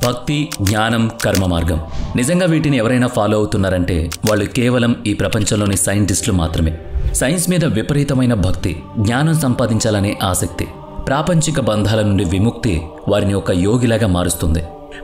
భక్తి, జ్ఞానం, కర్మ మార్గం. నిజంగా వీటిని ఎవరైనా ఫాలో అవుతున్నారంటే వాళ్ళు కేవలం ఈ ప్రపంచంలోని సైంటిస్టులు మాత్రమే. సైన్స్ మీద విపరీతమైన భక్తి, జ్ఞానం సంపాదించాలనే ఆసక్తి, ప్రాపంచిక బంధాల నుండి విముక్తి వారిని ఒక యోగిలాగా మారుస్తుంది.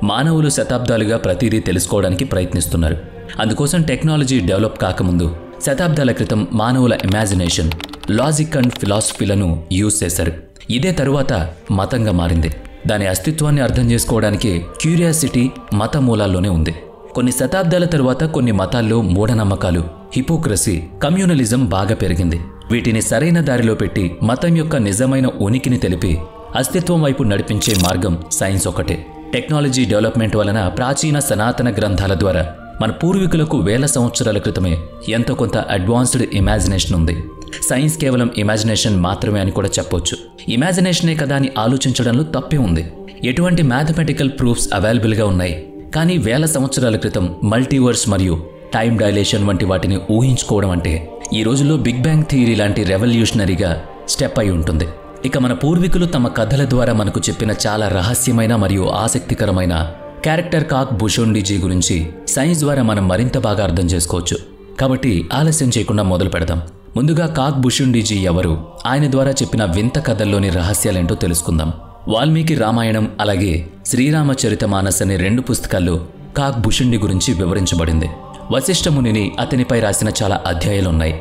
మానవులు శతాబ్దాలుగా ప్రతిదీ తెలుసుకోవడానికి ప్రయత్నిస్తున్నారు. అందుకోసం టెక్నాలజీ డెవలప్ కాకముందు శతాబ్దాల క్రితం మానవుల ఇమాజినేషన్, లాజిక్ అండ్ ఫిలాసఫీలను యూజ్ చేశారు. ఇదే తరువాత మతంగా మారింది. దాని అస్తిత్వాన్ని అర్థం చేసుకోవడానికి క్యూరియాసిటీ మత మూలాల్లోనే ఉంది. కొన్ని శతాబ్దాల తరువాత కొన్ని మతాల్లో మూఢనమ్మకాలు, హిపోక్రసీ, కమ్యూనలిజం బాగా పెరిగింది. వీటిని సరైన దారిలో పెట్టి మతం యొక్క నిజమైన ఉనికిని తెలిపి అస్తిత్వం వైపు నడిపించే మార్గం సైన్స్ ఒకటే. టెక్నాలజీ డెవలప్మెంట్ వలన ప్రాచీన సనాతన గ్రంథాల ద్వారా మన పూర్వీకులకు వేల సంవత్సరాల క్రితమే ఎంతో కొంత అడ్వాన్స్డ్ ఇమాజినేషన్ ఉంది. సైన్స్ కేవలం ఇమాజినేషన్ మాత్రమే అని కూడా చెప్పొచ్చు. ఇమాజినేషనే కదా అని ఆలోచించడంలో తప్పే ఉంది. ఎటువంటి మ్యాథమెటికల్ ప్రూఫ్స్ అవైలబుల్గా ఉన్నాయి. కానీ వేల సంవత్సరాల క్రితం మల్టీవర్స్ మరియు టైం డైలేషన్ వంటి వాటిని ఊహించుకోవడం అంటే ఈ రోజుల్లో బిగ్ బ్యాంగ్ థియరీ లాంటి రెవల్యూషనరీగా స్టెప్ అయి ఉంటుంది. ఇక మన పూర్వీకులు తమ కథల ద్వారా మనకు చెప్పిన చాలా రహస్యమైన మరియు ఆసక్తికరమైన క్యారెక్టర్ కాక్ బుషోండిజీ గురించి సైన్స్ ద్వారా మనం మరింత బాగా అర్థం చేసుకోవచ్చు. కాబట్టి ఆలస్యం చేయకుండా మొదలు పెడదాం. ముందుగా కాక్ బుషోండిజీ ఎవరు, ఆయన ద్వారా చెప్పిన వింత కథల్లోని రహస్యాలేంటో తెలుసుకుందాం. వాల్మీకి రామాయణం అలాగే శ్రీరామచరితమానస్ అనే 2 పుస్తకాల్లో కాక్ బుషుండి గురించి వివరించబడింది. వశిష్ఠ మునిని అతనిపై రాసిన చాలా అధ్యాయాలున్నాయి.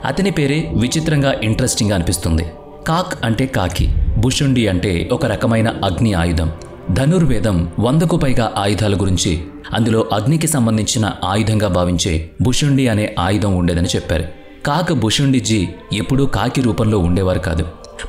అతని పేరే విచిత్రంగా ఇంట్రెస్టింగ్గా అనిపిస్తుంది. కాక్ అంటే కాకి, బుషుండి అంటే ఒక రకమైన అగ్ని ఆయుధం. ధనుర్వేదం 100కు పైగా ఆయుధాల గురించి అందులో అగ్నికి సంబంధించిన ఆయుధంగా భావించే బుషుండి అనే ఆయుధం ఉండేదని చెప్పారు. కాక్ బుషుండిజీ ఎప్పుడూ కాకి రూపంలో ఉండేవారు కాదు.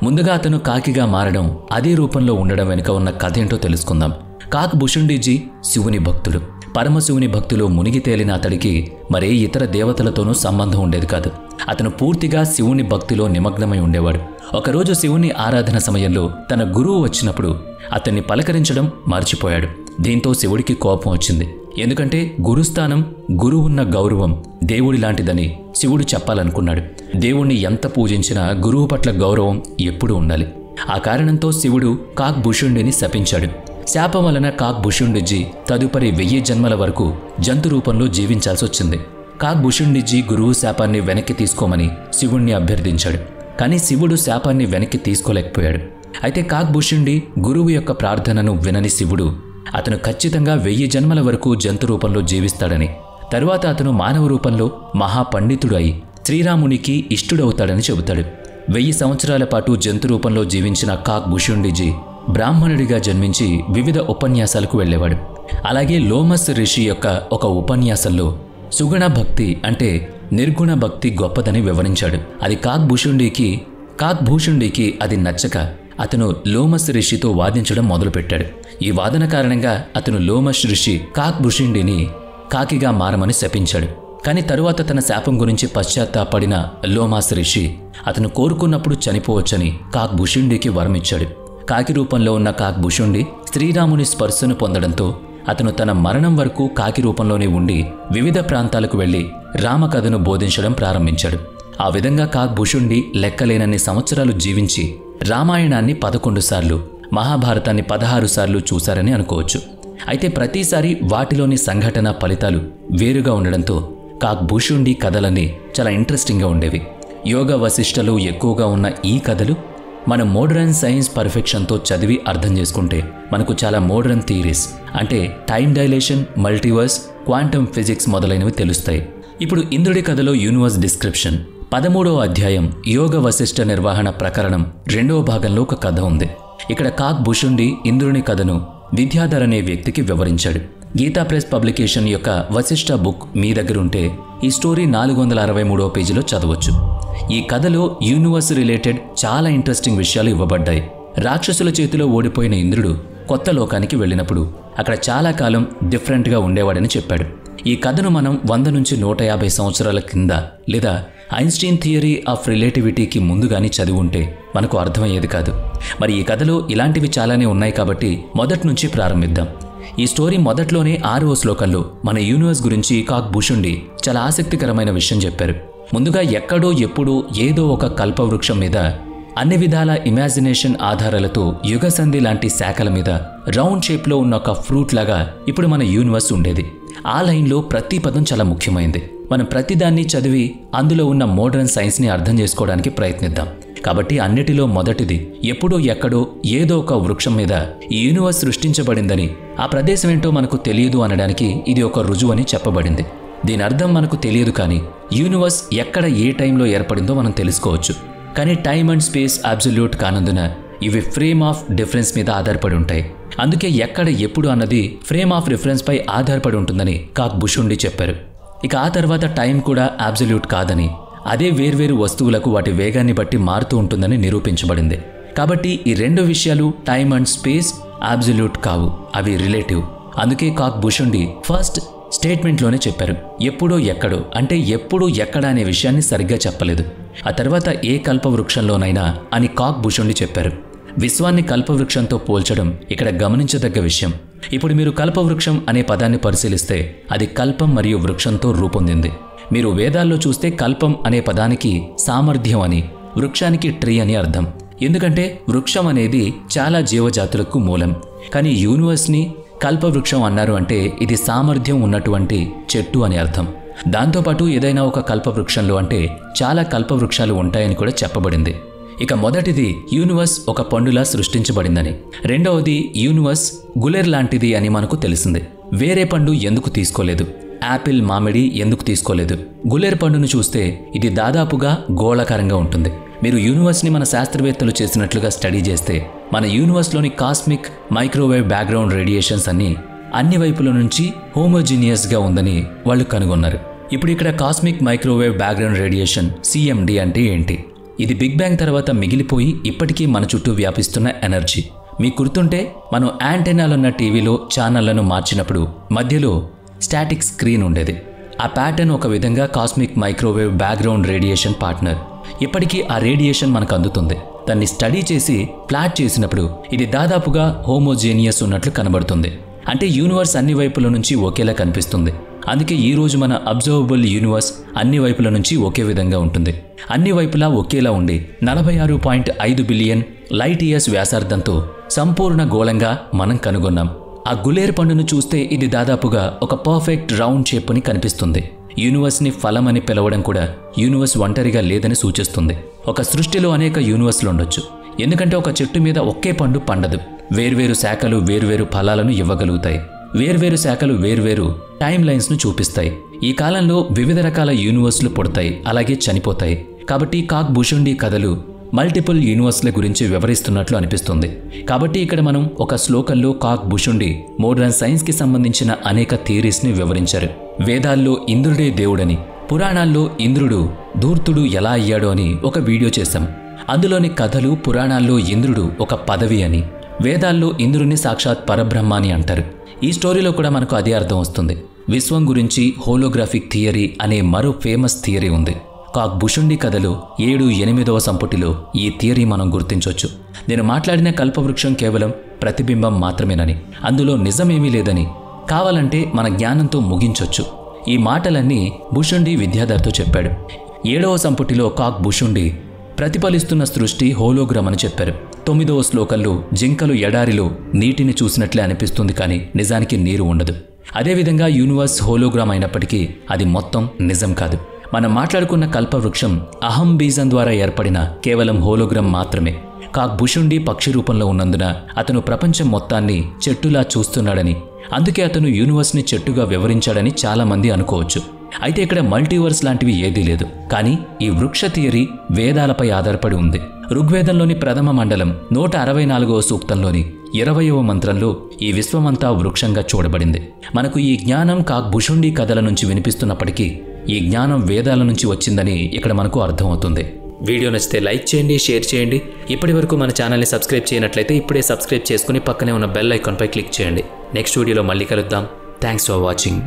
ముందుగా అతను కాకిగా మారడం, అదే రూపంలో ఉండడం వెనుక ఉన్న కథ ఏంటో తెలుసుకుందాం. కాక్ బుషుండిజీ శివుని భక్తుడు. పరమశివుని భక్తిలో మునిగి తేలిన అతడికి మరే ఇతర దేవతలతోనూ సంబంధం ఉండేది కాదు. అతను పూర్తిగా శివుని భక్తిలో నిమగ్నమై ఉండేవాడు. ఒకరోజు శివుని ఆరాధన సమయంలో తన గురువు వచ్చినప్పుడు అతన్ని పలకరించడం మర్చిపోయాడు. దీంతో శివుడికి కోపం వచ్చింది. ఎందుకంటే గురుస్థానం, గురువున్న గౌరవం దేవుడి లాంటిదని శివుడు చెప్పాలనుకున్నాడు. దేవుణ్ణి ఎంత పూజించినా గురువు పట్ల గౌరవం ఎప్పుడూ ఉండాలి. ఆ కారణంతో శివుడు కాక్ బుషుండిని శపించాడు. శాపం వలన కాక్ బుషుండిజీ తదుపరి 1000 జన్మల వరకు జంతు రూపంలో జీవించాల్సి వచ్చింది. కాక్ బుషుండిజీ గురువు శాపాన్ని వెనక్కి తీసుకోమని శివుణ్ణి అభ్యర్థించాడు. కానీ శివుడు శాపాన్ని వెనక్కి తీసుకోలేకపోయాడు. అయితే కాక్ బుషుండి గురువు యొక్క ప్రార్థనను వినని శివుడు అతను ఖచ్చితంగా 1000 జన్మల వరకు జంతు రూపంలో జీవిస్తాడని, తరువాత అతను మానవ రూపంలో మహాపండితుడు అయి శ్రీరామునికి ఇష్టుడవుతాడని చెబుతాడు. 1000 సంవత్సరాల పాటు జంతు రూపంలో జీవించిన కాక్ బుషుండిజీ బ్రాహ్మణుడిగా జన్మించి వివిధ ఉపన్యాసాలకు వెళ్ళేవాడు. అలాగే లోమస్ ఋషి యొక్క ఒక ఉపన్యాసంలో సుగుణ భక్తి అంటే నిర్గుణ భక్తి గొప్పదని వివరించాడు. అది కాక్ భూషుండికి అది నచ్చక అతను లోమస్ ఋషితో వాదించడం మొదలుపెట్టాడు. ఈ వాదన కారణంగా అతను లోమస్ ఋషి కాక్ బుషుండిని కాకిగా మారమని శపించాడు. కానీ తరువాత తన శాపం గురించి పశ్చాత్తాపడిన లోమస్ ఋషి అతను కోరుకున్నప్పుడు చనిపోవచ్చని కాక్ బుషుండికి వరమిచ్చాడు. కాకి రూపంలో ఉన్న కాక్ బుషుండి శ్రీరాముని స్పర్శను పొందడంతో అతను తన మరణం వరకు కాకి రూపంలోనే ఉండి వివిధ ప్రాంతాలకు వెళ్లి రామకథను బోధించడం ప్రారంభించాడు. ఆ విధంగా కాక్ బుషుండి లెక్కలేనన్ని సంవత్సరాలు జీవించి రామాయణాన్ని 11 సార్లు, మహాభారతాన్ని 16 సార్లు చూశారని అనుకోవచ్చు. అయితే ప్రతిసారి వాటిలోని సంఘటన ఫలితాలు వేరుగా ఉండడంతో కాక్ బుషుండి కథలన్నీ చాలా ఇంట్రెస్టింగ్గా ఉండేవి. యోగ వశిష్ఠలు ఎక్కువగా ఉన్న ఈ కథలు మన మోడర్న్ సైన్స్ పర్ఫెక్షన్తో చదివి అర్థం చేసుకుంటే మనకు చాలా మోడర్న్ థియరీస్ అంటే time dilation, multiverse, quantum physics మొదలైనవి తెలుస్తాయి. ఇప్పుడు ఇంద్రుడి కథలో యూనివర్స్ డిస్క్రిప్షన్ 13వ అధ్యాయం యోగ వశిష్ఠ నిర్వహణ ప్రకరణం 2వ భాగంలో ఒక కథ ఉంది. ఇక్కడ కాక్ బుషుండి ఇంద్రుని కథను విద్యాధర్ అనే వ్యక్తికి వివరించాడు. గీతా ప్రెస్ పబ్లికేషన్ యొక్క వశిష్ఠ బుక్ మీ దగ్గర ఉంటే ఈ స్టోరీ 463వ పేజీలో చదవచ్చు. ఈ కథలో యూనివర్స్ రిలేటెడ్ చాలా ఇంట్రెస్టింగ్ విషయాలు ఇవ్వబడ్డాయి. రాక్షసుల చేతిలో ఓడిపోయిన ఇంద్రుడు కొత్త లోకానికి వెళ్ళినప్పుడు అక్కడ చాలా కాలం డిఫరెంట్గా ఉండేవాడని చెప్పాడు. ఈ కథను మనం 100 నుంచి 150 సంవత్సరాల కింద లేదా ఐన్స్టీన్ థియరీ ఆఫ్ రిలేటివిటీకి ముందుగాని చదివి ఉంటే మనకు అర్థమయ్యేది కాదు. మరి ఈ కథలో ఇలాంటివి చాలానే ఉన్నాయి కాబట్టి మొదటి నుంచి ప్రారంభిద్దాం. ఈ స్టోరీ మొదట్లోనే 6వ శ్లోకంలో మన యూనివర్స్ గురించి కాక్ బుషుండి చాలా ఆసక్తికరమైన విషయం చెప్పారు. ముందుగా ఎక్కడో ఎప్పుడో ఏదో ఒక కల్పవృక్షం మీద అన్ని విధాల ఇమాజినేషన్ ఆధారాలతో యుగసంధి లాంటి శాఖల మీద రౌండ్ షేప్లో ఉన్న ఒక ఫ్రూట్ లాగా ఇప్పుడు మన యూనివర్స్ ఉండేది. ఆ లైన్లో ప్రతి పదం చాలా ముఖ్యమైంది. మనం ప్రతిదాన్ని చదివి అందులో ఉన్న మోడర్న్ సైన్స్ని అర్థం చేసుకోవడానికి ప్రయత్నిద్దాం. కాబట్టి అన్నిటిలో మొదటిది ఎప్పుడో ఎక్కడో ఏదో ఒక వృక్షం మీద ఈ యూనివర్స్ సృష్టించబడిందని, ఆ ప్రదేశం ఏంటో మనకు తెలియదు అనడానికి ఇది ఒక రుజువు అని చెప్పబడింది. దీని అర్థం మనకు తెలియదు, కానీ యూనివర్స్ ఎక్కడ ఏ టైంలో ఏర్పడిందో మనం తెలుసుకోవచ్చు. కానీ టైమ్ అండ్ స్పేస్ అబ్సల్యూట్ కానందున ఇవి ఫ్రేమ్ ఆఫ్ డిఫరెన్స్ మీద ఆధారపడి ఉంటాయి. అందుకే ఎక్కడ ఎప్పుడు అన్నది ఫ్రేమ్ ఆఫ్ రిఫరెన్స్ పై ఆధారపడి ఉంటుందని కాక్ బుషుండి చెప్పారు. ఇక ఆ తర్వాత టైం కూడా అబ్సల్యూట్ కాదని, అదే వేర్వేరు వస్తువులకు వాటి వేగాన్ని బట్టి మారుతూ ఉంటుందని నిరూపించబడింది. కాబట్టి ఈ రెండు విషయాలు టైమ్ అండ్ స్పేస్ అబ్సల్యూట్ కావు, అవి రిలేటివ్. అందుకే కాక్ బుషుండి ఫస్ట్ స్టేట్మెంట్లోనే చెప్పారు, ఎప్పుడో ఎక్కడో అంటే ఎప్పుడు ఎక్కడ అనే విషయాన్ని సరిగ్గా చెప్పలేదు. ఆ తర్వాత ఏ కల్పవృక్షంలోనైనా అని కాక్ బుషుండి చెప్పారు. విశ్వాన్ని కల్పవృక్షంతో పోల్చడం ఇక్కడ గమనించదగ్గ విషయం. ఇప్పుడు మీరు కల్పవృక్షం అనే పదాన్ని పరిశీలిస్తే అది కల్పం మరియు వృక్షంతో రూపొందింది. మీరు వేదాల్లో చూస్తే కల్పం అనే పదానికి సామర్థ్యం అని, వృక్షానికి ట్రీ అని అర్థం. ఎందుకంటే వృక్షం అనేది చాలా జీవజాతులకు మూలం. కానీ యూనివర్స్ని కల్పవృక్షం అన్నారు అంటే ఇది సామర్థ్యం ఉన్నటువంటి చెట్టు అని అర్థం. దాంతోపాటు ఏదైనా ఒక కల్పవృక్షంలో అంటే చాలా కల్పవృక్షాలు ఉంటాయని కూడా చెప్పబడింది. ఇక మొదటిది యూనివర్స్ ఒక పండులా సృష్టించబడిందని, రెండవది యూనివర్స్ గులెర్ లాంటిది అని మనకు తెలిసింది. వేరే పండు ఎందుకు తీసుకోలేదు? యాపిల్, మామిడి ఎందుకు తీసుకోలేదు? గులెర్ పండును చూస్తే ఇది దాదాపుగా గోళాకారంగా ఉంటుంది. మీరు యూనివర్స్ని మన శాస్త్రవేత్తలు చేసినట్లుగా స్టడీ చేస్తే మన యూనివర్స్లోని కాస్మిక్ మైక్రోవేవ్ బ్యాక్గ్రౌండ్ రేడియేషన్స్ అన్ని వైపుల నుంచి హోమోజీనియస్గా ఉందని వాళ్ళు కనుగొన్నారు. ఇప్పుడు ఇక్కడ cosmic microwave background radiation CMD అంటే ఏంటి? ఇది బిగ్ బ్యాంగ్ తర్వాత మిగిలిపోయి ఇప్పటికీ మన చుట్టూ వ్యాపిస్తున్న ఎనర్జీ. మీకు గుర్తుంటే మనం యాంటెనాలున్న టీవీలో ఛానళ్లను మార్చినప్పుడు మధ్యలో స్టాటిక్ స్క్రీన్ ఉండేది. ఆ ప్యాటర్న్ ఒక విధంగా cosmic microwave background radiation partner. ఇప్పటికీ ఆ రేడియేషన్ మనకు అందుతుంది. దాన్ని స్టడీ చేసి ప్లాట్ చేసినప్పుడు ఇది దాదాపుగా హోమోజీనియస్ ఉన్నట్లు కనబడుతుంది. అంటే యూనివర్స్ అన్ని వైపుల నుంచి ఒకేలా కనిపిస్తుంది. అందుకే ఈరోజు మన అబ్జర్వబుల్ యూనివర్స్ అన్ని వైపుల నుంచి ఒకే విధంగా ఉంటుంది. అన్ని వైపులా ఒకేలా ఉండి 46.5 బిలియన్ లైట్ ఇయర్స్ వ్యాసార్థంతో సంపూర్ణ గోళంగా మనం కనుగొన్నాం. ఆ గులేర్ పండును చూస్తే ఇది దాదాపుగా ఒక పర్ఫెక్ట్ రౌండ్ షేప్ అని కనిపిస్తుంది. యూనివర్స్ని ఫలం అని పిలవడం కూడా యూనివర్స్ ఒంటరిగా లేదని సూచిస్తుంది. ఒక సృష్టిలో అనేక యూనివర్స్లు ఉండొచ్చు. ఎందుకంటే ఒక చెట్టు మీద ఒకే పండు పండదు. వేర్వేరు శాఖలు వేర్వేరు ఫలాలను ఇవ్వగలుగుతాయి. వేర్వేరు శాఖలు వేర్వేరు టైం లైన్స్ను చూపిస్తాయి. ఈ కాలంలో వివిధ రకాల యూనివర్స్లు పుడతాయి, అలాగే చనిపోతాయి. కాబట్టి కాక్ బుషుండి కథలు మల్టిపుల్ యూనివర్స్ల గురించి వివరిస్తున్నట్లు అనిపిస్తుంది. కాబట్టి ఇక్కడ మనం ఒక శ్లోకంలో కాక్ బుషుండి మోడర్న్ సైన్స్కి సంబంధించిన అనేక థియరీస్ని వివరించారు. వేదాల్లో ఇంద్రుడే దేవుడని, పురాణాల్లో ఇంద్రుడు ధూర్తుడు ఎలా అయ్యాడో అని ఒక వీడియో చేశాం. అందులోని కథలు పురాణాల్లో ఇంద్రుడు ఒక పదవి అని, వేదాల్లో ఇంద్రుని సాక్షాత్ పరబ్రహ్మ అని అంటారు. ఈ స్టోరీలో కూడా మనకు అదే అర్థం వస్తుంది. విశ్వం గురించి హోలోగ్రాఫిక్ థియరీ అనే మరో ఫేమస్ థియరీ ఉంది. కాక్ బుషుండి కథలో 7-8వ సంపుటిలో ఈ థియరీ మనం గుర్తించవచ్చు. నేను మాట్లాడిన కల్పవృక్షం కేవలం ప్రతిబింబం మాత్రమేనని, అందులో నిజమేమీ లేదని, కావాలంటే మన జ్ఞానంతో ముగించొచ్చు. ఈ మాటలన్నీ బుషుండి విద్యాధర్తో చెప్పాడు. 7వ సంపుటిలో కాక్ బుషుండి ప్రతిఫలిస్తున్న సృష్టి హోలోగ్రామ్ అని చెప్పారు. 9వ శ్లోకంలో జింకలు ఎడారిలో నీటిని చూసినట్లే అనిపిస్తుంది, కానీ నిజానికి నీరు ఉండదు. అదేవిధంగా యూనివర్స్ హోలోగ్రామ్ అయినప్పటికీ అది మొత్తం నిజం కాదు. మనం మాట్లాడుకున్న కల్పవృక్షం అహం బీజం ద్వారా ఏర్పడిన కేవలం హోలోగ్రామ్ మాత్రమే. కాక్ బుషుండి పక్షి రూపంలో ఉన్నందున అతను ప్రపంచం మొత్తాన్ని చెట్టులా చూస్తున్నాడని, అందుకే అతను యూనివర్స్ని చెట్టుగా వివరించాడని చాలామంది అనుకోవచ్చు. అయితే ఇక్కడ మల్టీవర్స్ లాంటివి ఏదీ లేదు. కానీ ఈ వృక్ష థియరీ వేదాలపై ఆధారపడి ఉంది. ఋగ్వేదంలోని ప్రథమ మండలం 164వ సూక్తంలోని 20వ మంత్రంలో ఈ విశ్వమంతా వృక్షంగా చూడబడింది. మనకు ఈ జ్ఞానం కాక్ బుషుండి కథల నుంచి వినిపిస్తున్నప్పటికీ ఈ జ్ఞానం వేదాల నుంచి వచ్చిందని ఇక్కడ మనకు అర్థమవుతుంది. వీడియో నచ్చితే లైక్ చేయండి, షేర్ చేయండి. ఇప్పటి వరకు మన ఛానల్ని సబ్స్క్రైబ్ చేయనట్లయితే ఇప్పుడే సబ్స్క్రైబ్ చేసుకుని పక్కనే ఉన్న బెల్ ఐకాన్పై క్లిక్ చేయండి. నెక్స్ట్ వీడియోలో మళ్ళీ కలుద్దాం. Thanks for watching.